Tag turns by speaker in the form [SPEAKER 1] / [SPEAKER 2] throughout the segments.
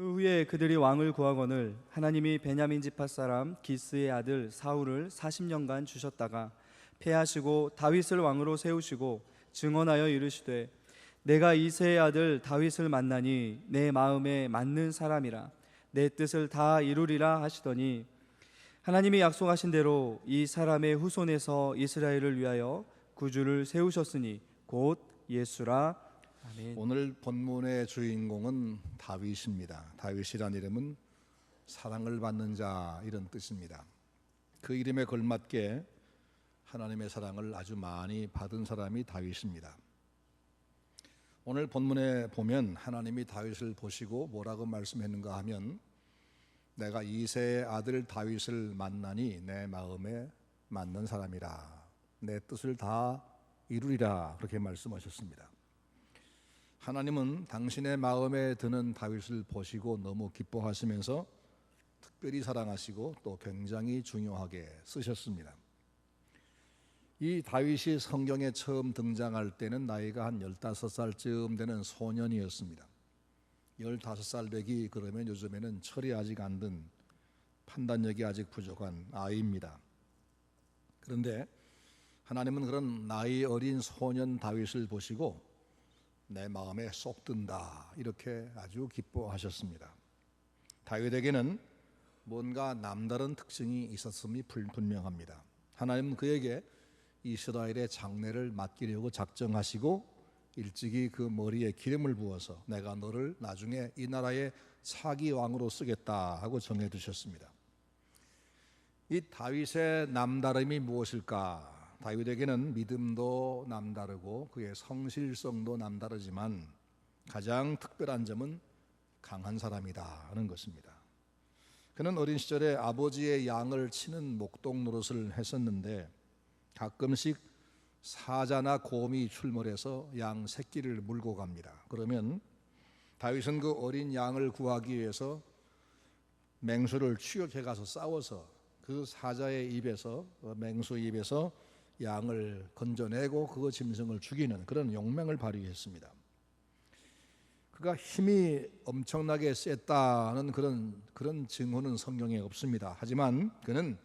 [SPEAKER 1] 그 후에 그들이 왕을 구하거늘 하나님이 베냐민 지파 사람 기스의 아들 사울을 40년간 주셨다가 패하시고 다윗을 왕으로 세우시고 증언하여 이르시되 내가 이새의 아들 다윗을 만나니 내 마음에 맞는 사람이라 내 뜻을 다 이루리라 하시더니 하나님이 약속하신 대로 이 사람의 후손에서 이스라엘을 위하여 구주를 세우셨으니 곧 예수라. 아멘.
[SPEAKER 2] 오늘 본문의 주인공은 다윗입니다. 다윗이란 이름은 사랑을 받는 자 이런 뜻입니다. 그 이름에 걸맞게 하나님의 사랑을 아주 많이 받은 사람이 다윗입니다. 오늘 본문에 보면 하나님이 다윗을 보시고 뭐라고 말씀했는가 하면 내가 이새의 아들 다윗을 만나니 내 마음에 맞는 사람이라 내 뜻을 다 이루리라 그렇게 말씀하셨습니다. 하나님은 당신의 마음에 드는 다윗을 보시고 너무 기뻐하시면서 특별히 사랑하시고 또 굉장히 중요하게 쓰셨습니다. 이 다윗이 성경에 처음 등장할 때는 나이가 한 15살쯤 되는 소년이었습니다. 15살 되기 그러면 요즘에는 철이 아직 안 든 판단력이 아직 부족한 아이입니다. 그런데 하나님은 그런 나이 어린 소년 다윗을 보시고 내 마음에 쏙 든다 이렇게 아주 기뻐하셨습니다. 다윗에게는 뭔가 남다른 특징이 있었음이 분명합니다. 하나님은 그에게 이스라엘의 장래를 맡기려고 작정하시고 일찍이 그 머리에 기름을 부어서 내가 너를 나중에 이 나라의 차기 왕으로 쓰겠다 하고 정해두셨습니다. 이 다윗의 남다름이 무엇일까? 다윗에게는 믿음도 남다르고 그의 성실성도 남다르지만 가장 특별한 점은 강한 사람이다 하는 것입니다. 그는 어린 시절에 아버지의 양을 치는 목동 노릇을 했었는데 가끔씩 사자나 곰이 출몰해서 양 새끼를 물고 갑니다. 그러면 다윗은 그 어린 양을 구하기 위해서 맹수를 추격해 가서 싸워서 그 사자의 입에서 맹수 입에서 양을 건져내고 그 짐승을 죽이는 그런 용맹을 발휘했습니다. 그가 힘이 엄청나게 셌다는 그런 증언은 성경에 없습니다. 하지만 그는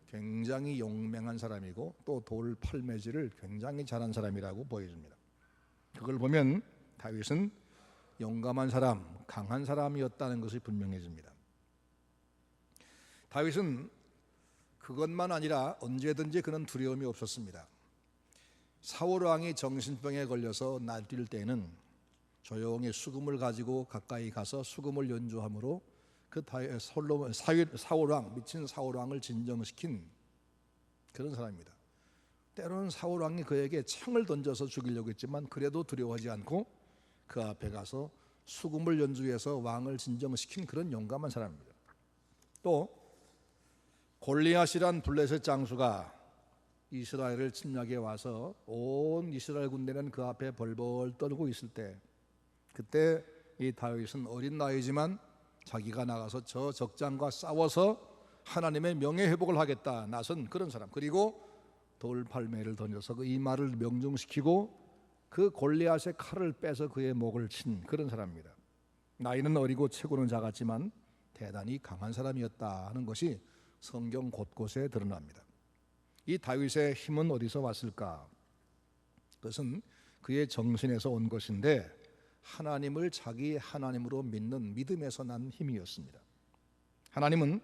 [SPEAKER 2] 굉장히 용맹한 사람이고 또 돌 팔매질을 굉장히 잘한 사람이라고 보여집니다. 그걸 보면 다윗은 용감한 사람, 강한 사람이었다는 것이 분명해집니다. 다윗은 그것만 아니라 언제든지 그는 두려움이 없었습니다. 사울 왕이 정신병에 걸려서 날뛸 때는 조용히 수금을 가지고 가까이 가서 수금을 연주함으로 그 사울 왕, 미친 사울 왕을 진정시킨 그런 사람입니다. 때로는 사울 왕이 그에게 창을 던져서 죽이려고 했지만 그래도 두려워하지 않고 그 앞에 가서 수금을 연주해서 왕을 진정시킨 그런 용감한 사람입니다. 또 골리앗이란 블레셋 장수가 이스라엘을 침략해 와서 온 이스라엘 군대는 그 앞에 벌벌 떨고 있을 때 그때 이 다윗은 어린 나이지만 자기가 나가서 저 적장과 싸워서 하나님의 명예회복을 하겠다 나선 그런 사람. 그리고 돌팔매를 던져서 그 이마를 명중시키고 그 골리앗의 칼을 빼서 그의 목을 친 그런 사람입니다. 나이는 어리고 체구는 작았지만 대단히 강한 사람이었다 하는 것이 성경 곳곳에 드러납니다. 이 다윗의 힘은 어디서 왔을까? 그것은 그의 정신에서 온 것인데 하나님을 자기 하나님으로 믿는 믿음에서 난 힘이었습니다. 하나님은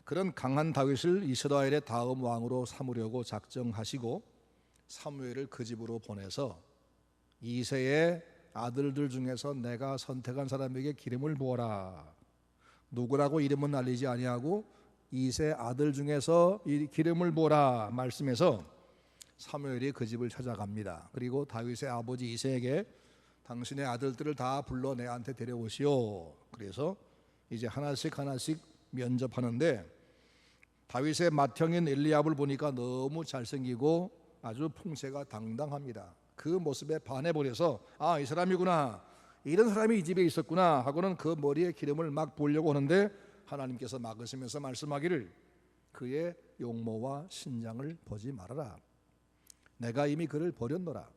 [SPEAKER 2] 그런 강한 다윗을 이스라엘의 다음 왕으로 삼으려고 작정하시고 사무엘을 그 집으로 보내서 이새의 아들들 중에서 내가 선택한 사람에게 기름을 부어라. 누구라고 이름은 알리지 아니하고 이새 아들 중에서 이 기름을 부어라 말씀해서 사무엘이 그 집을 찾아갑니다. 그리고 다윗의 아버지 이새에게 당신의 아들들을 다 불러 내한테 데려오시오. 그래서 이제 하나씩 면접하는데 다윗의 맏형인 엘리압을 보니까 너무 잘생기고 아주 풍채가 당당합니다. 그 모습에 반해버려서 아, 이 사람이구나, 이런 사람이 이 집에 있었구나 하고는 그 머리에 기름을 막 부으려고 하는데 하나님께서 막으시면서 말씀하기를 그의 용모와 신장을 보지 말아라. 내가 이미 그를 버렸노라.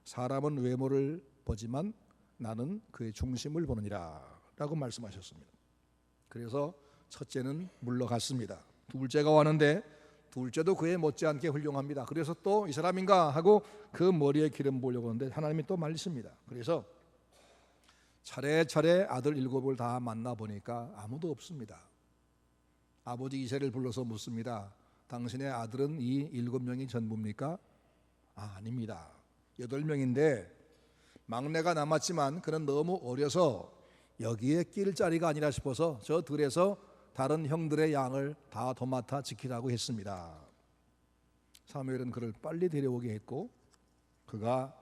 [SPEAKER 2] 사람은 외모를 보지만 나는 그의 중심을 보느니라 라고 말씀하셨습니다. 그래서 첫째는 물러갔습니다. 둘째가 왔는데 둘째도 그에 못지않게 훌륭합니다. 그래서 또 이 사람인가 하고 그 머리에 기름 부으려고 하는데 하나님이 또 말리십니다. 그래서 차례차례 아들 7을 다 만나보니까 아무도 없습니다. 아버지 이세를 불러서 묻습니다. 당신의 아들은 이 7명이 전부입니까? 아닙니다. 8명인데 막내가 남았지만 그는 너무 어려서 여기에 낄 자리가 아니라 싶어서 저 들에서 다른 형들의 양을 다 도맡아 지키라고 했습니다. 사무엘은 그를 빨리 데려오게 했고 그가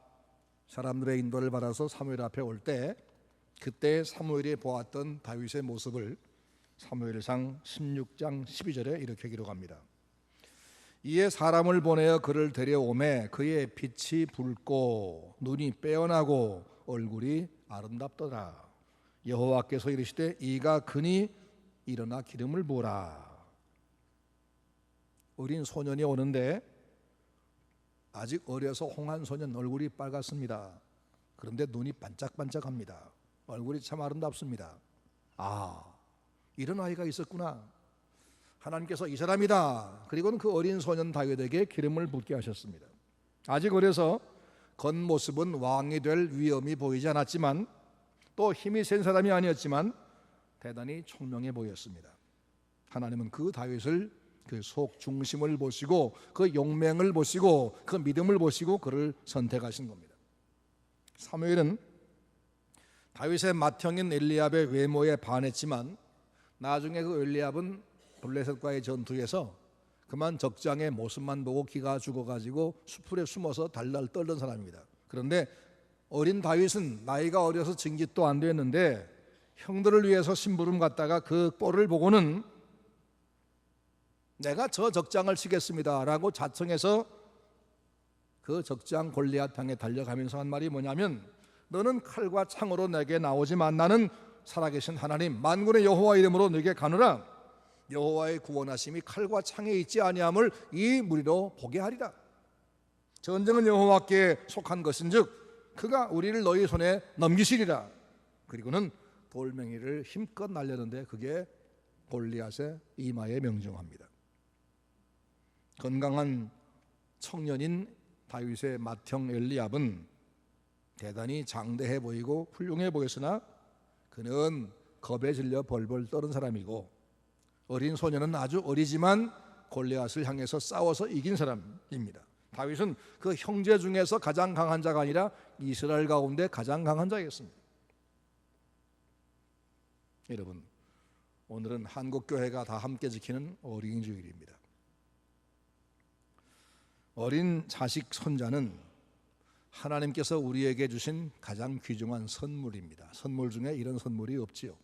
[SPEAKER 2] 사람들의 인도를 받아서 사무엘 앞에 올 때 그때 사무엘이 보았던 다윗의 모습을 사무엘상 16장 12절에 이렇게 기록합니다. 이에 사람을 보내어 그를 데려오매 그의 빛이 붉고 눈이 빼어나고 얼굴이 아름답더라. 여호와께서 이르시되 이가 그니 일어나 기름을 부으라. 어린 소년이 오는데 아직 어려서 홍한 소년 얼굴이 빨갛습니다. 그런데 눈이 반짝반짝합니다. 얼굴이 참 아름답습니다. 이런 아이가 있었구나. 하나님께서 이 사람이다. 그리고는 그 어린 소년 다윗에게 기름을 붓게 하셨습니다. 아직 어려서 겉모습은 왕이 될 위엄이 보이지 않았지만 또 힘이 센 사람이 아니었지만 대단히 총명해 보였습니다. 하나님은 그 다윗을 그 속 중심을 보시고 그 용맹을 보시고 그 믿음을 보시고 그를 선택하신 겁니다. 사무엘은 다윗의 맏형인 엘리압의 외모에 반했지만 나중에 그 엘리압은 블레셋과의 전투에서 그만 적장의 모습만 보고 기가 죽어가지고 수풀에 숨어서 달달 떨던 사람입니다. 그런데 어린 다윗은 나이가 어려서 증짓도 안 됐는데 형들을 위해서 심부름 갔다가 그 꼴을 보고는 내가 저 적장을 치겠습니다 라고 자청해서 그 적장 골리앗 향해 달려가면서 한 말이 뭐냐면 너는 칼과 창으로 내게 나오지만 나는 살아계신 하나님 만군의 여호와 이름으로 네게 가노라. 여호와의 구원하심이 칼과 창에 있지 아니함을 이 무리로 보게 하리라. 전쟁은 여호와께 속한 것인즉 그가 우리를 너희 손에 넘기시리라. 그리고는 돌멩이를 힘껏 날렸는데 그게 골리앗의 이마에 명중합니다. 건강한 청년인 다윗의 맏형 엘리압은 대단히 장대해 보이고 훌륭해 보였으나 그는 겁에 질려 벌벌 떠는 사람이고 어린 소년은 아주 어리지만 골리앗을 향해서 싸워서 이긴 사람입니다. 다윗은 그 형제 중에서 가장 강한 자가 아니라 이스라엘 가운데 가장 강한 자였습니다. 여러분, 오늘은 한국교회가 다 함께 지키는 어린이 주일입니다. 어린 자식 손자는 하나님께서 우리에게 주신 가장 귀중한 선물입니다. 선물 중에 이런 선물이 없지요.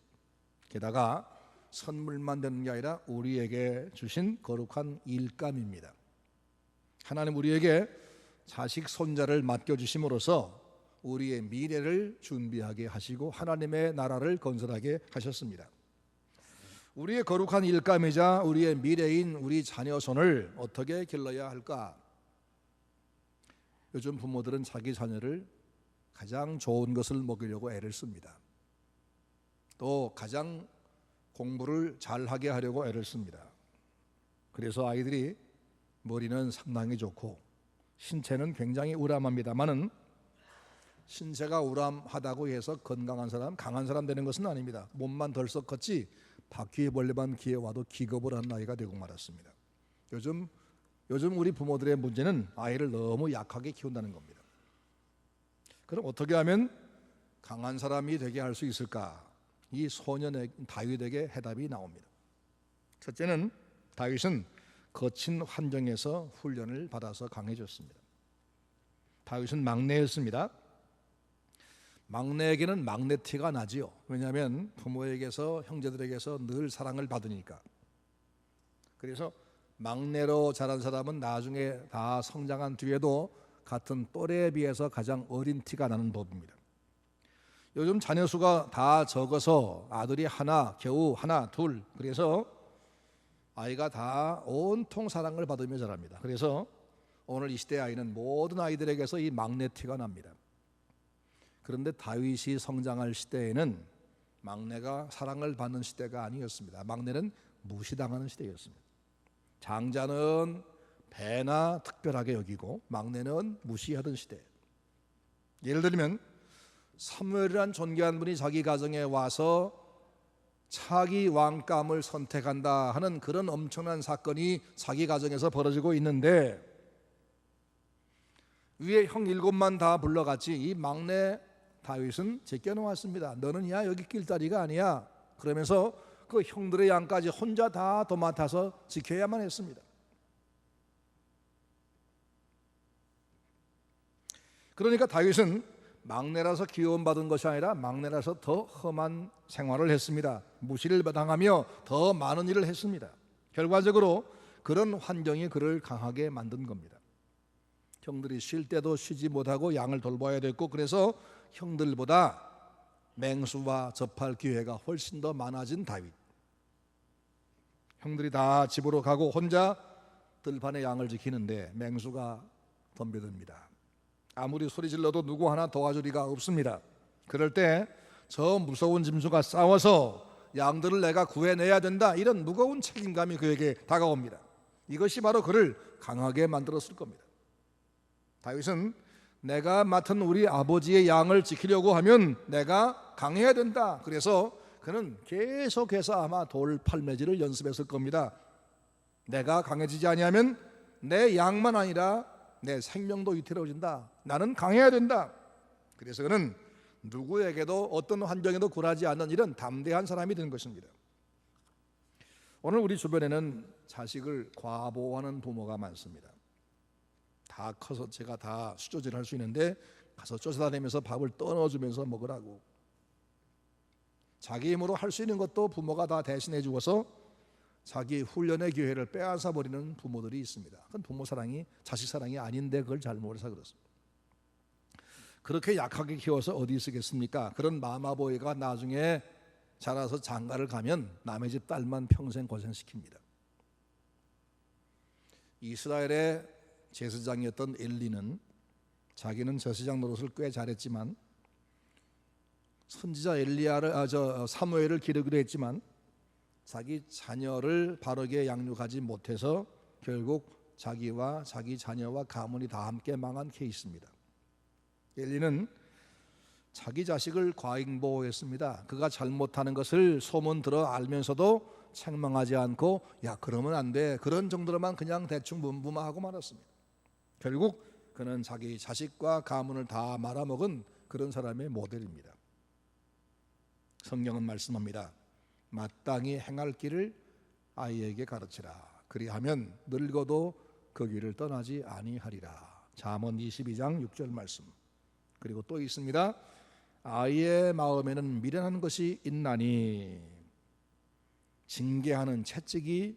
[SPEAKER 2] 게다가 선물만 되는 게 아니라 우리에게 주신 거룩한 일감입니다. 하나님 우리에게 자식 손자를 맡겨주심으로써 우리의 미래를 준비하게 하시고 하나님의 나라를 건설하게 하셨습니다. 우리의 거룩한 일감이자 우리의 미래인 우리 자녀 손을 어떻게 길러야 할까? 요즘 부모들은 자기 자녀를 가장 좋은 것을 먹이려고 애를 씁니다. 또 가장 공부를 잘하게 하려고 애를 씁니다. 그래서 아이들이 머리는 상당히 좋고 신체는 굉장히 우람합니다만은 신체가 우람하다고 해서 건강한 사람, 강한 사람 되는 것은 아닙니다. 몸만 덜썩 컸지 바퀴벌레만 귀에 와도 기겁을 한 나이가 되고 말았습니다. 요즘 우리 부모들의 문제는 아이를 너무 약하게 키운다는 겁니다. 그럼 어떻게 하면 강한 사람이 되게 할 수 있을까? 이 소년의 다윗에게 해답이 나옵니다. 첫째는 다윗은 거친 환경에서 훈련을 받아서 강해졌습니다. 다윗은 막내였습니다. 막내에게는 막내티가 나지요. 왜냐하면 부모에게서 형제들에게서 늘 사랑을 받으니까. 그래서 막내로 자란 사람은 나중에 다 성장한 뒤에도 같은 또래에 비해서 가장 어린 티가 나는 법입니다. 요즘 자녀 수가 다 적어서 아들이 하나, 겨우 하나, 둘, 그래서 아이가 다 온통 사랑을 받으며 자랍니다. 그래서 오늘 이 시대 아이는 모든 아이들에게서 이 막내 티가 납니다. 그런데 다윗이 성장할 시대에는 막내가 사랑을 받는 시대가 아니었습니다. 막내는 무시당하는 시대였습니다. 장자는 배나 특별하게 여기고 막내는 무시하던 시대. 예를 들면 사무엘이란 존귀한 분이 자기 가정에 와서 차기 왕감을 선택한다 하는 그런 엄청난 사건이 자기 가정에서 벌어지고 있는데, 위에 형 7만 다 불러갔지 이 막내 다윗은 제껴놓았습니다. 너는 야 여기 길다리가 아니야. 그러면서 그 형들의 양까지 혼자 다 도맡아서 지켜야만 했습니다. 그러니까 다윗은 막내라서 귀여움받은 것이 아니라 막내라서 더 험한 생활을 했습니다. 무시를 당하며 더 많은 일을 했습니다. 결과적으로 그런 환경이 그를 강하게 만든 겁니다. 형들이 쉴 때도 쉬지 못하고 양을 돌봐야 됐고, 그래서 형들보다 맹수와 접할 기회가 훨씬 더 많아진 다윗. 형들이 다 집으로 가고 혼자 들판에 양을 지키는데 맹수가 덤벼듭니다. 아무리 소리 질러도 누구 하나 도와줄 리가 없습니다. 그럴 때 저 무서운 짐승과 싸워서 양들을 내가 구해내야 된다, 이런 무거운 책임감이 그에게 다가옵니다. 이것이 바로 그를 강하게 만들었을 겁니다. 다윗은 내가 맡은 우리 아버지의 양을 지키려고 하면 내가 강해야 된다. 그래서 그는 계속해서 아마 돌 팔매질을 연습했을 겁니다. 내가 강해지지 아니하면 내 양만 아니라 내 생명도 위태로워진다. 나는 강해야 된다. 그래서 그는 누구에게도 어떤 환경에도 굴하지 않는 이런 담대한 사람이 된 것입니다. 오늘 우리 주변에는 자식을 과보호하는 부모가 많습니다. 다 커서 제가 다 수조질할 수 있는데 가서 쫓아다니면서 밥을 떠넣어주면서 먹으라고. 자기 힘으로 할 수 있는 것도 부모가 다 대신해 주어서 자기 훈련의 기회를 빼앗아 버리는 부모들이 있습니다. 그건 부모 사랑이 자식 사랑이 아닌데 그걸 잘 모르서 그렇습니다. 그렇게 약하게 키워서 어디 쓰겠습니까? 그런 마마보이가 나중에 자라서 장가를 가면 남의 집 딸만 평생 고생시킵니다. 이스라엘의 제사장이었던 엘리는 자기는 제사장 노릇을 꽤 잘했지만 선지자 사무엘을 기르기로 했지만 자기 자녀를 바르게 양육하지 못해서 결국 자기와 자기 자녀와 가문이 다 함께 망한 케이스입니다. 엘리는 자기 자식을 과잉보호했습니다. 그가 잘못하는 것을 소문 들어 알면서도 책망하지 않고 야 그러면 안 돼, 그런 정도로만 그냥 대충 문부마하고 말았습니다. 결국 그는 자기 자식과 가문을 다 말아먹은 그런 사람의 모델입니다. 성경은 말씀합니다. 마땅히 행할 길을 아이에게 가르치라. 그리하면 늙어도 그 길을 떠나지 아니하리라. 잠언 22장 6절 말씀. 그리고 또 있습니다. 아이의 마음에는 미련한 것이 있나니 징계하는 채찍이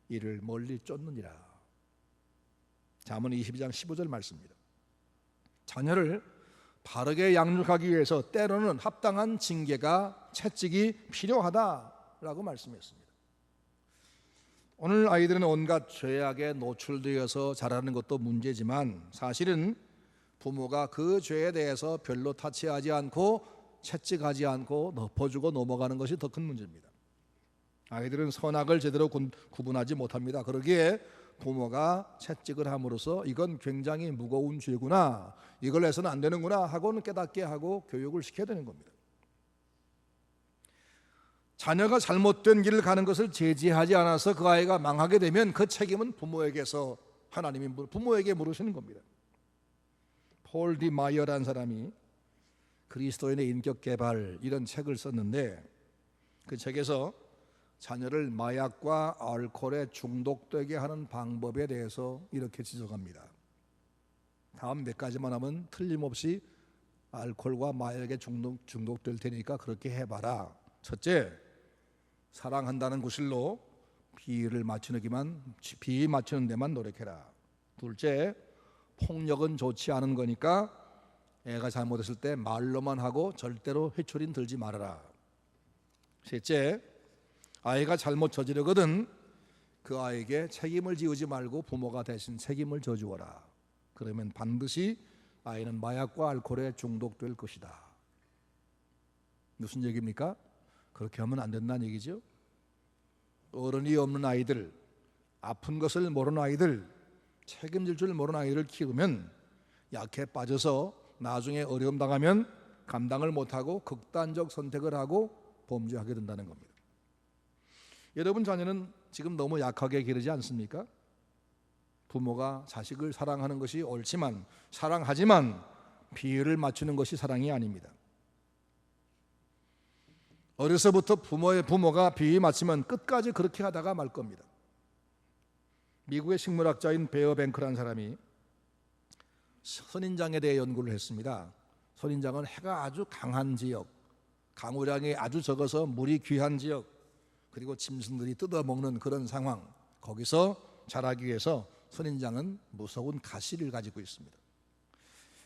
[SPEAKER 2] 이를 멀리 쫓느니라. 잠언 22장 15절 말씀입니다. 자녀를 바르게 양육하기 위해서 때로는 합당한 징계가 채찍이 필요하다라고 말씀했습니다. 오늘 아이들은 온갖 죄악에 노출되어서 자라는 것도 문제지만 사실은 부모가 그 죄에 대해서 별로 타치하지 않고 채찍하지 않고 덮어주고 넘어가는 것이 더 큰 문제입니다. 아이들은 선악을 제대로 구분하지 못합니다. 그러기에 부모가 채찍을 함으로써 이건 굉장히 무거운 죄구나, 이걸 해서는 안 되는구나 하고는 깨닫게 하고 교육을 시켜야 되는 겁니다. 자녀가 잘못된 길을 가는 것을 제지하지 않아서 그 아이가 망하게 되면 그 책임은 부모에게서 하나님이 부모에게 물으시는 겁니다. 폴 디 마이어라는 사람이 그리스도인의 인격 개발 이런 책을 썼는데 그 책에서 자녀를 마약과 알코올에 중독되게 하는 방법에 대해서 이렇게 지적합니다. 다음 몇 가지만 하면 틀림없이 알코올과 마약에 중독될 테니까 그렇게 해봐라. 첫째, 사랑한다는 구실로 비위 맞추는 데만 노력해라. 둘째, 폭력은 좋지 않은 거니까 애가 잘못했을 때 말로만 하고 절대로 회초리는 들지 말아라. 셋째, 아이가 잘못 저지르거든 그 아이에게 책임을 지우지 말고 부모가 대신 책임을 져주어라. 그러면 반드시 아이는 마약과 알코올에 중독될 것이다. 무슨 얘기입니까? 그렇게 하면 안 된다는 얘기죠. 어른이 없는 아이들, 아픈 것을 모르는 아이들, 책임질 줄 모르는 아이들을 키우면 약해 빠져서 나중에 어려움 당하면 감당을 못하고 극단적 선택을 하고 범죄하게 된다는 겁니다. 여러분 자녀는 지금 너무 약하게 기르지 않습니까? 부모가 자식을 사랑하는 것이 옳지만, 사랑하지만 비율을 맞추는 것이 사랑이 아닙니다. 어려서부터 부모가 비위 맞추면 끝까지 그렇게 하다가 말 겁니다. 미국의 식물학자인 베어 뱅크라는 사람이 선인장에 대해 연구를 했습니다. 선인장은 해가 아주 강한 지역, 강우량이 아주 적어서 물이 귀한 지역, 그리고 짐승들이 뜯어먹는 그런 상황, 거기서 자라기 위해서 선인장은 무서운 가시를 가지고 있습니다.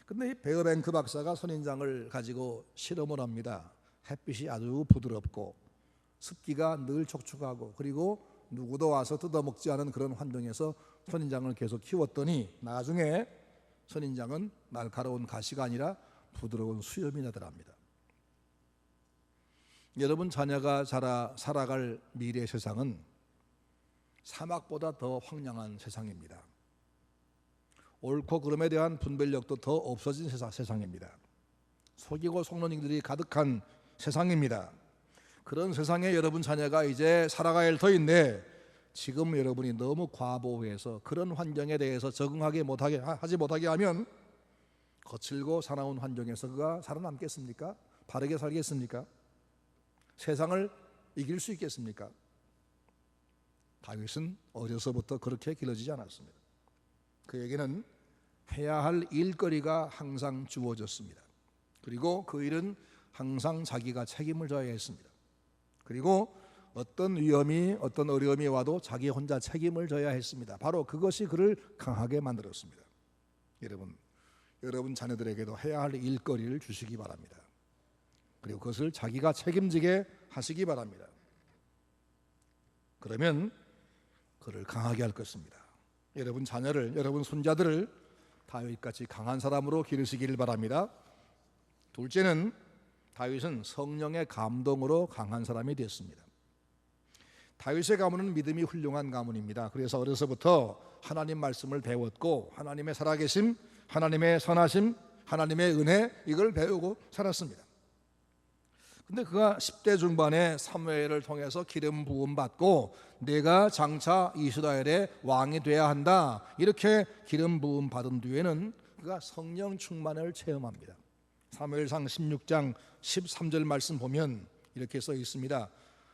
[SPEAKER 2] 근데 이 베어 뱅크 박사가 선인장을 가지고 실험을 합니다. 햇빛이 아주 부드럽고 습기가 늘 촉촉하고 그리고 누구도 와서 뜯어먹지 않은 그런 환경에서 선인장을 계속 키웠더니 나중에 선인장은 날카로운 가시가 아니라 부드러운 수염이 나더랍니다. 여러분 자녀가 살아갈 미래 세상은 사막보다 더 황량한 세상입니다. 옳고 그름에 대한 분별력도 더 없어진 세상입니다. 속이고 속는 이들이 가득한 세상입니다. 그런 세상에 여러분 자녀가 이제 살아가야 할 터인데 지금 여러분이 너무 과보해서 그런 환경에 대해서 적응하지 못하게 하면 거칠고 사나운 환경에서 그가 살아남겠습니까? 바르게 살겠습니까? 세상을 이길 수 있겠습니까? 다윗은 어려서부터 그렇게 길러지지 않았습니다. 그에게는 해야 할 일거리가 항상 주어졌습니다. 그리고 그 일은 항상 자기가 책임을 져야 했습니다. 그리고 어떤 위험이 어떤 어려움이 와도 자기 혼자 책임을 져야 했습니다. 바로 그것이 그를 강하게 만들었습니다. 여러분 자녀들에게도 해야 할 일거리를 주시기 바랍니다. 그리고 그것을 자기가 책임지게 하시기 바랍니다. 그러면 그를 강하게 할 것입니다. 여러분 자녀를, 여러분 손자들을 다윗같이 강한 사람으로 기르시기를 바랍니다. 둘째는 다윗은 성령의 감동으로 강한 사람이 됐습니다. 다윗의 가문은 믿음이 훌륭한 가문입니다. 그래서 어려서부터 하나님 말씀을 배웠고 하나님의 살아계심, 하나님의 선하심, 하나님의 은혜 이걸 배우고 살았습니다. 근데 그가 10대 중반에 사무엘을 통해서 기름 부음 받고 내가 장차 이스라엘의 왕이 돼야 한다 이렇게 기름 부음 받은 뒤에는 그가 성령 충만을 체험합니다. 사무엘상 16장 13절 말씀 보면 이렇게 써 있습니다.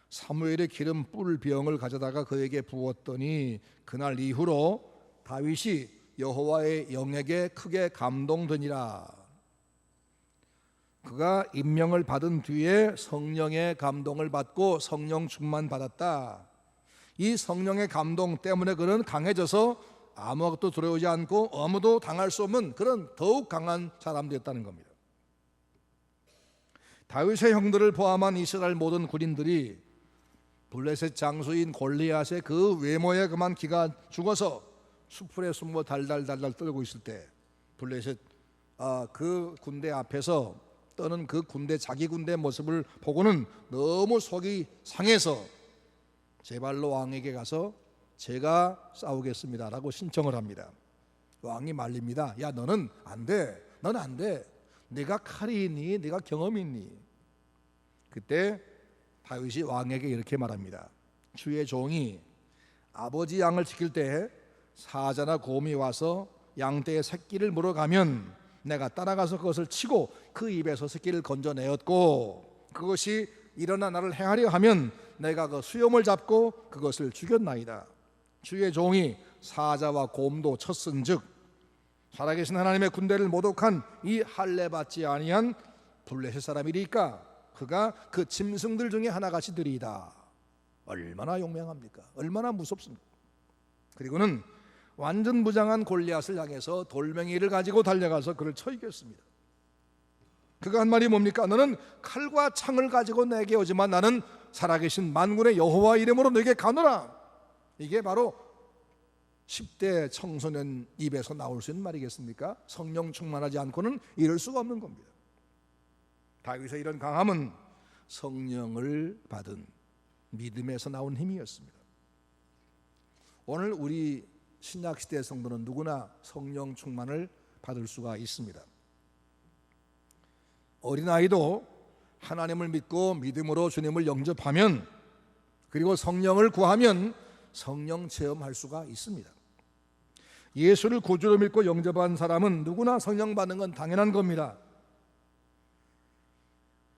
[SPEAKER 2] 사무엘의 기름 뿔 병을 가져다가 그에게 부었더니 그날 이후로 다윗이 여호와의 영에게 크게 감동되니라. 그가 임명을 받은 뒤에 성령의 감동을 받고 성령 충만 받았다. 이 성령의 감동 때문에 그는 강해져서 아무것도 두려우지 않고 아무도 당할 수 없는 그런 더욱 강한 사람 되었다는 겁니다. 다윗의 형들을 포함한 이스라엘 모든 군인들이 블레셋 장수인 골리앗의 그 외모에 그만 기가 죽어서 수풀에 숨어 달달달달 떨고 있을 때 블레셋 그 군대 앞에서 떠는 그 군대 자기 군대 모습을 보고는 너무 속이 상해서 제발로 왕에게 가서 제가 싸우겠습니다라고 신청을 합니다. 왕이 말립니다. 야 너는 안 돼. 넌 안 돼. 네가 칼이 있니? 네가 경험이 있니? 그때 다윗이 왕에게 이렇게 말합니다. 주의 종이 아버지 양을 지킬 때 사자나 곰이 와서 양떼의 새끼를 물어가면 내가 따라가서 그것을 치고 그 입에서 새끼를 건져내었고 그것이 일어나 나를 해하려 하면 내가 그 수염을 잡고 그것을 죽였나이다. 주의 종이 사자와 곰도 쳤은즉 살아계신 하나님의 군대를 모독한 이 할례 받지 아니한 블레셋 사람이리까 그가 그 짐승들 중에 하나같이 되리이다. 얼마나 용맹합니까? 얼마나 무섭습니까? 그리고는 완전 무장한 골리앗을 향해서 돌멩이를 가지고 달려가서 그를 쳐 이겼습니다. 그가 한 말이 뭡니까? 너는 칼과 창을 가지고 내게 오지만 나는 살아계신 만군의 여호와 이름으로 너에게 가노라. 이게 바로 10대 청소년 입에서 나올 수 있는 말이겠습니까? 성령 충만하지 않고는 이럴 수가 없는 겁니다. 다윗의 이런 강함은 성령을 받은 믿음에서 나온 힘이었습니다. 오늘 우리 신약시대 성도는 누구나 성령 충만을 받을 수가 있습니다. 어린아이도 하나님을 믿고 믿음으로 주님을 영접하면, 그리고 성령을 구하면 성령 체험할 수가 있습니다. 예수를 구주로 믿고 영접한 사람은 누구나 성령 받는 건 당연한 겁니다.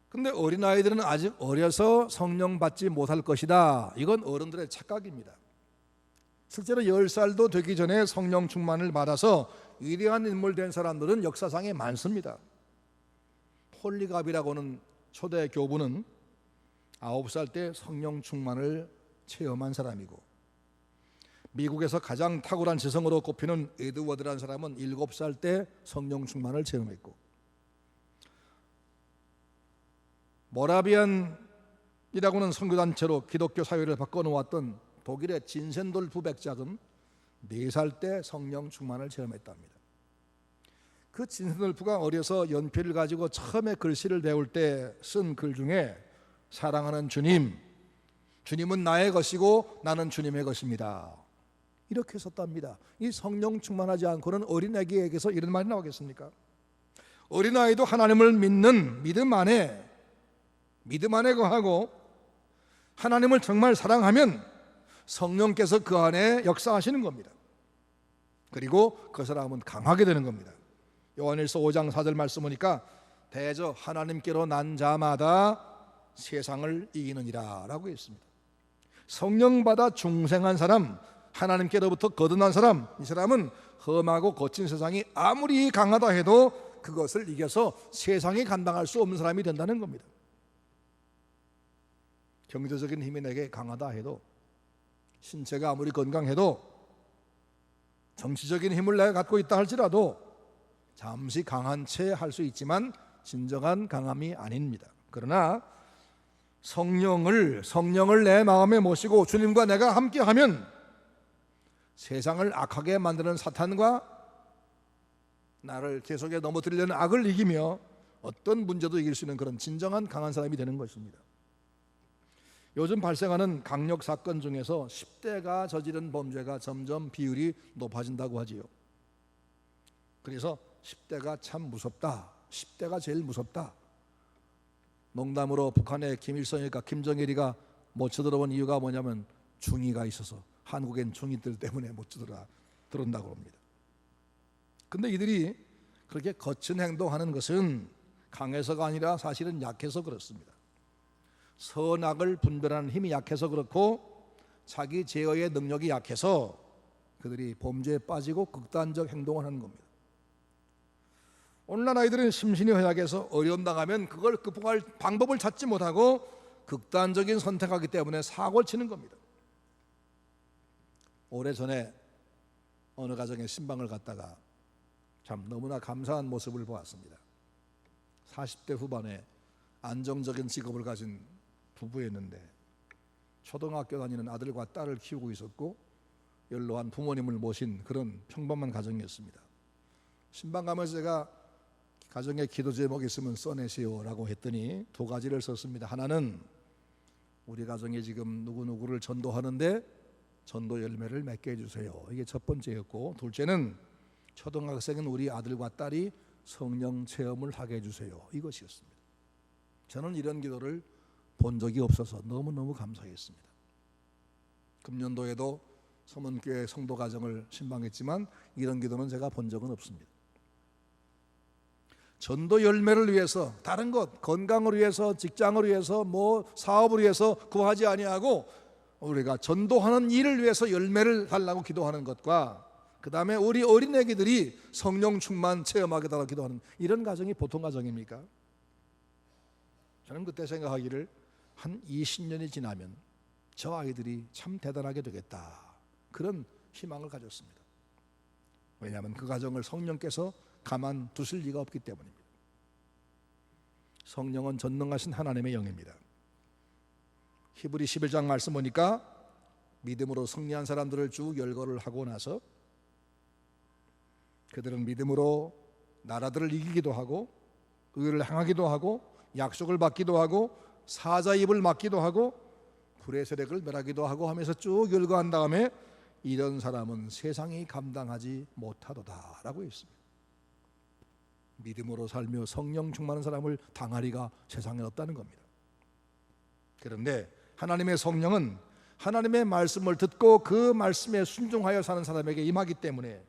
[SPEAKER 2] 근데 어린아이들은 아직 어려서 성령 받지 못할 것이다, 이건 어른들의 착각입니다. 실제로 10살도 되기 전에 성령 충만을 받아서 위대한 인물 된 사람들은 역사상에 많습니다. 폴리갑이라고 하는 초대 교부는 9살 때 성령 충만을 체험한 사람이고, 미국에서 가장 탁월한 지성으로 꼽히는 에드워드라는 사람은 7살 때 성령 충만을 체험했고, 모라비안이라고 하는 선교단체로 기독교 사회를 바꿔놓았던 독일의 진센돌프 백작은 4살 때 성령 충만을 체험했답니다. 그 진센돌프가 어려서 연필을 가지고 처음에 글씨를 배울 때 쓴 글 중에 사랑하는 주님, 주님은 나의 것이고 나는 주님의 것입니다, 이렇게 썼답니다. 이 성령 충만하지 않고는 어린아이에게서 이런 말이 나오겠습니까? 어린아이도 하나님을 믿는 믿음 안에 거하고 하나님을 정말 사랑하면 성령께서 그 안에 역사하시는 겁니다. 그리고 그 사람은 강하게 되는 겁니다. 요한일서 5장 4절 말씀 보니까 대저 하나님께로 난 자마다 세상을 이기느니라 라고 했습니다. 성령 받아 중생한 사람, 하나님께로부터 거듭난 사람, 이 사람은 험하고 거친 세상이 아무리 강하다 해도 그것을 이겨서 세상이 감당할 수 없는 사람이 된다는 겁니다. 경제적인 힘이 내게 강하다 해도, 신체가 아무리 건강해도, 정치적인 힘을 내가 갖고 있다 할지라도 잠시 강한 채 할 수 있지만 진정한 강함이 아닙니다. 그러나 성령을 내 마음에 모시고 주님과 내가 함께하면 세상을 악하게 만드는 사탄과 나를 계속해 넘어뜨리려는 악을 이기며 어떤 문제도 이길 수 있는 그런 진정한 강한 사람이 되는 것입니다. 요즘 발생하는 강력 사건 중에서 10대가 저지른 범죄가 점점 비율이 높아진다고 하지요. 그래서 10대가 참 무섭다, 10대가 제일 무섭다. 농담으로 북한의 김일성이가 김정일이가 못 쳐들어온 이유가 뭐냐면 중이가 있어서, 한국엔 중이들 때문에 못 들어온다고 합니다. 근데 이들이 그렇게 거친 행동하는 것은 강해서가 아니라 사실은 약해서 그렇습니다. 선악을 분별하는 힘이 약해서 그렇고, 자기 제어의 능력이 약해서 그들이 범죄에 빠지고 극단적 행동을 하는 겁니다. 오늘날 아이들은 심신이 허약해서 어려움 당하면 그걸 극복할 방법을 찾지 못하고 극단적인 선택하기 때문에 사고를 치는 겁니다. 오래전에 어느 가정에 신방을 갔다가 참 너무나 감사한 모습을 보았습니다. 40대 후반에 안정적인 직업을 가진 부부였는데 초등학교 다니는 아들과 딸을 키우고 있었고 연로한 부모님을 모신 그런 평범한 가정이었습니다. 신방 가면서 제가 가정에 기도 제목이 있으면 써내시오라고 했더니 2가지를 썼습니다. 하나는 우리 가정에 지금 누구누구를 전도하는데 전도 열매를 맺게 해주세요, 이게 첫 번째였고, 둘째는 초등학생인 우리 아들과 딸이 성령 체험을 하게 해주세요, 이것이었습니다. 저는 이런 기도를 본 적이 없어서 너무너무 감사했습니다. 금년도에도 서문교회 성도 가정을 신방했지만 이런 기도는 제가 본 적은 없습니다. 전도 열매를 위해서, 다른 것, 건강을 위해서, 직장을 위해서, 사업을 위해서 구하지 아니하고 우리가 전도하는 일을 위해서 열매를 달라고 기도하는 것과, 그 다음에 우리 어린애기들이 성령 충만 체험하게 달라고 기도하는 이런 가정이 보통 가정입니까? 저는 그때 생각하기를 한 20년이 지나면 저 아이들이 참 대단하게 되겠다, 그런 희망을 가졌습니다. 왜냐하면 그 가정을 성령께서 가만 두실 리가 없기 때문입니다. 성령은 전능하신 하나님의 영입니다. 히브리 11장 말씀 보니까 믿음으로 승리한 사람들을 쭉 열거를 하고 나서 그들은 믿음으로 나라들을 이기기도 하고 의를 행하기도 하고 약속을 받기도 하고 사자 입을 막기도 하고 불의 세력을 멸하기도 하고 하면서 쭉 열거한 다음에 이런 사람은 세상이 감당하지 못하도다라고 했습니다. 믿음으로 살며 성령 충만한 사람을 당하리가 세상에 없다는 겁니다. 그런데 하나님의 성령은 하나님의 말씀을 듣고 그 말씀에 순종하여 사는 사람에게 임하기 때문에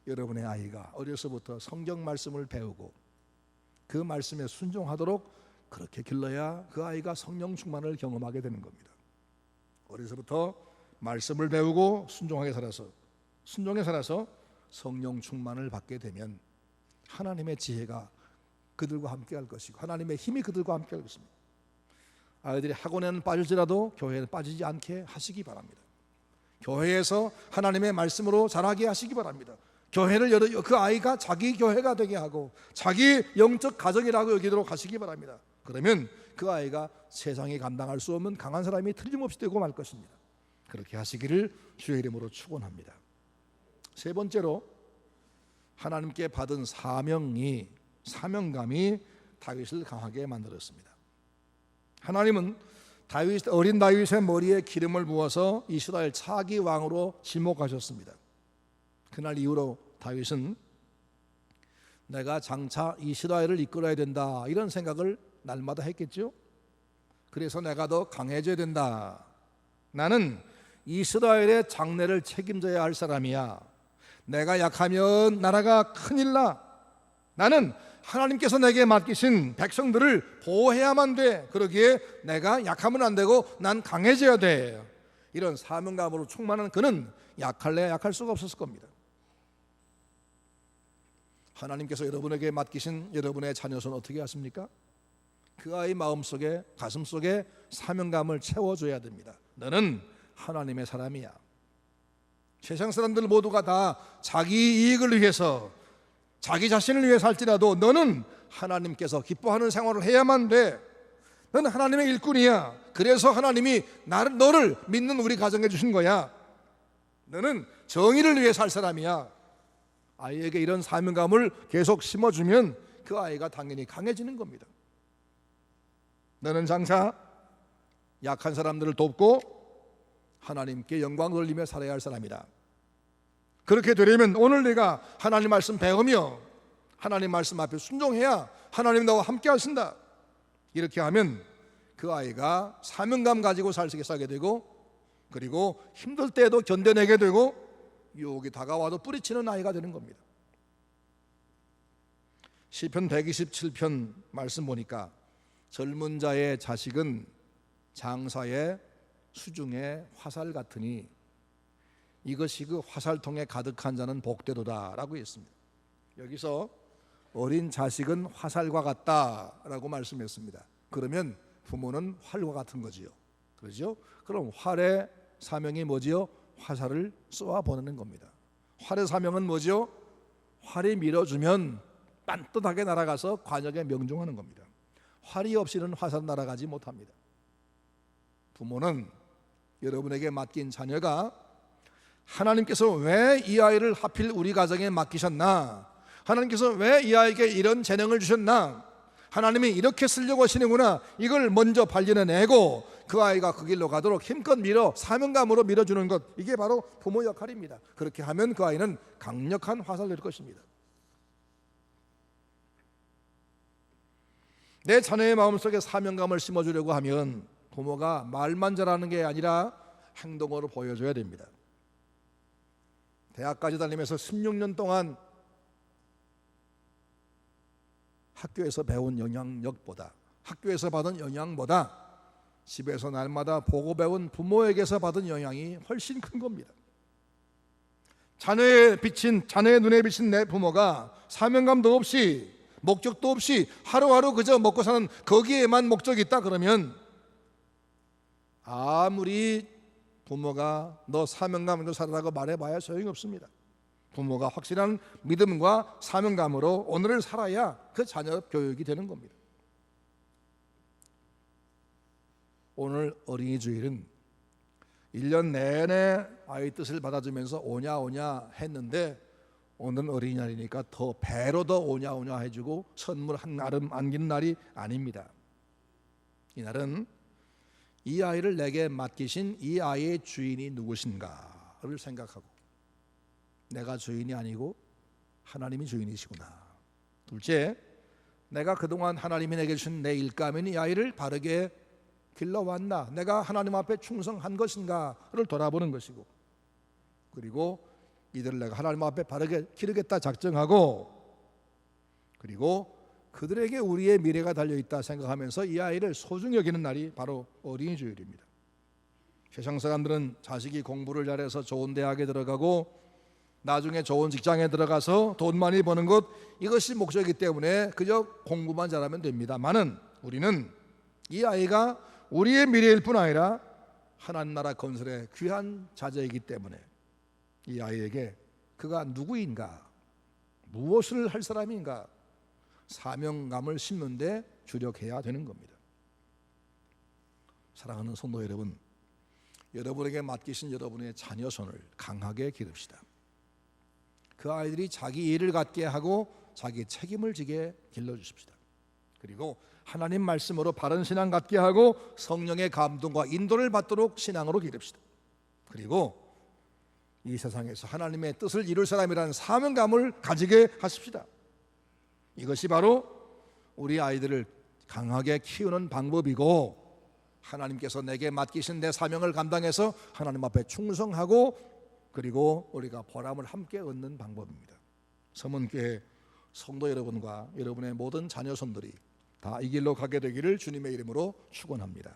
[SPEAKER 2] 여러분의 아이가 어려서부터 성경 말씀을 배우고 그 말씀에 순종하도록 그렇게 길러야 그 아이가 성령 충만을 경험하게 되는 겁니다. 어려서부터 말씀을 배우고 순종하게 살아서 순종에 살아서 성령 충만을 받게 되면 하나님의 지혜가 그들과 함께 할 것이고 하나님의 힘이 그들과 함께 할 것입니다. 아이들이 학원에는 빠질지라도 교회에는 빠지지 않게 하시기 바랍니다. 교회에서 하나님의 말씀으로 자라게 하시기 바랍니다. 교회를 그 아이가 자기 교회가 되게 하고 자기 영적 가정이라고 여기도록 하시기 바랍니다. 그러면 그 아이가 세상이 감당할 수 없는 강한 사람이 틀림없이 되고 말 것입니다. 그렇게 하시기를 주의 이름으로 축원합니다. 세 번째로 하나님께 받은 사명감이 다윗을 강하게 만들었습니다. 하나님은 어린 다윗의 머리에 기름을 부어서 이스라엘 차기 왕으로 지목하셨습니다. 그날 이후로 다윗은 내가 장차 이스라엘을 이끌어야 된다 이런 생각을 날마다 했겠죠. 그래서 내가 더 강해져야 된다. 나는 이스라엘의 장래를 책임져야 할 사람이야. 내가 약하면 나라가 큰일 나. 나는 하나님께서 내게 맡기신 백성들을 보호해야만 돼. 그러기에 내가 약하면 안 되고 난 강해져야 돼. 이런 사명감으로 충만한 그는 약할래 약할 수가 없었을 겁니다. 하나님께서 여러분에게 맡기신 여러분의 자녀손 어떻게 하십니까? 그 아이 마음속에 가슴속에 사명감을 채워줘야 됩니다. 너는 하나님의 사람이야. 세상 사람들 모두가 다 자기 이익을 위해서 자기 자신을 위해 살지라도 너는 하나님께서 기뻐하는 생활을 해야만 돼. 너는 하나님의 일꾼이야. 그래서 하나님이 너를 믿는 우리 가정에 주신 거야. 너는 정의를 위해 살 사람이야. 아이에게 이런 사명감을 계속 심어주면 그 아이가 당연히 강해지는 겁니다. 너는 장차 약한 사람들을 돕고 하나님께 영광 돌리며 살아야 할 사람이다. 그렇게 되려면 오늘 내가 하나님 말씀 배우며 하나님 말씀 앞에 순종해야 하나님 나와 함께 하신다. 이렇게 하면 그 아이가 사명감 가지고 살게 되고 그리고 힘들 때에도 견뎌내게 되고 유혹이 다가와도 뿌리치는 아이가 되는 겁니다. 시편 127편 말씀 보니까 젊은 자의 자식은 장사의 수중의 화살 같으니 이것이 그 화살통에 가득한 자는 복되도다라고 했습니다. 여기서 어린 자식은 화살과 같다라고 말씀했습니다. 그러면 부모는 활과 같은 거지요. 그렇죠? 그럼 활의 사명이 뭐지요? 화살을 쏘아 보내는 겁니다. 활의 사명은 뭐죠? 활이 밀어주면 딴뜻하게 날아가서 관역에 명중하는 겁니다. 활이 없이는 화살은 날아가지 못합니다. 부모는 여러분에게 맡긴 자녀가 하나님께서 왜 이 아이를 하필 우리 가정에 맡기셨나? 하나님께서 왜 이 아이에게 이런 재능을 주셨나? 하나님이 이렇게 쓰려고 하시는구나. 이걸 먼저 발견해내고 그 아이가 그 길로 가도록 힘껏 사명감으로 밀어주는 것, 이게 바로 부모 역할입니다. 그렇게 하면 그 아이는 강력한 화살이 될 것입니다. 내 자녀의 마음속에 사명감을 심어주려고 하면 부모가 말만 잘하는 게 아니라 행동으로 보여줘야 됩니다. 대학까지 다니면서 16년 동안 학교에서 배운 영향력보다, 학교에서 받은 영향보다 집에서 날마다 보고 배운 부모에게서 받은 영향이 훨씬 큰 겁니다. 자녀의 눈에 비친 내 부모가 사명감도 없이 목적도 없이 하루하루 그저 먹고 사는 거기에만 목적이 있다 그러면 아무리 부모가 너 사명감 있는 살아라고 말해봐야 소용이 없습니다. 부모가 확실한 믿음과 사명감으로 오늘을 살아야 그 자녀 교육이 되는 겁니다. 오늘 어린이 주일은 1년 내내 아이 뜻을 받아주면서 오냐 했는데 오늘은 어린이날이니까 더 배로 더 오냐 해주고 선물 한 알음 안기는 날이 아닙니다. 이날은 이 아이를 내게 맡기신 이 아이의 주인이 누구신가를 생각하고, 내가 주인이 아니고 하나님이 주인이시구나. 둘째, 내가 그동안 하나님이 내게 주신 내 일감인 이 아이를 바르게 길러왔나, 내가 하나님 앞에 충성한 것인가를 돌아보는 것이고, 그리고 이들을 내가 하나님 앞에 바르게 기르겠다 작정하고, 그리고 그들에게 우리의 미래가 달려있다 생각하면서 이 아이를 소중히 여기는 날이 바로 어린이 주일입니다. 세상 사람들은 자식이 공부를 잘해서 좋은 대학에 들어가고 나중에 좋은 직장에 들어가서 돈 많이 버는 것, 이것이 목적이기 때문에 그저 공부만 잘하면 됩니다만은, 우리는 이 아이가 우리의 미래일 뿐 아니라 하나님 나라 건설의 귀한 자제이기 때문에 이 아이에게 그가 누구인가, 무엇을 할 사람인가, 사명감을 심는데 주력해야 되는 겁니다. 사랑하는 성도 여러분, 여러분에게 맡기신 여러분의 자녀 손을 강하게 기릅시다. 그 아이들이 자기 일을 갖게 하고 자기 책임을 지게 길러주십시다. 그리고 하나님 말씀으로 바른 신앙 갖게 하고 성령의 감동과 인도를 받도록 신앙으로 기릅시다. 그리고 이 세상에서 하나님의 뜻을 이룰 사람이라는 사명감을 가지게 하십시다. 이것이 바로 우리 아이들을 강하게 키우는 방법이고, 하나님께서 내게 맡기신 내 사명을 감당해서 하나님 앞에 충성하고, 그리고 우리가 보람을 함께 얻는 방법입니다. 서문교회 성도 여러분과 여러분의 모든 자녀손들이 다 이 길로 가게 되기를 주님의 이름으로 축원합니다.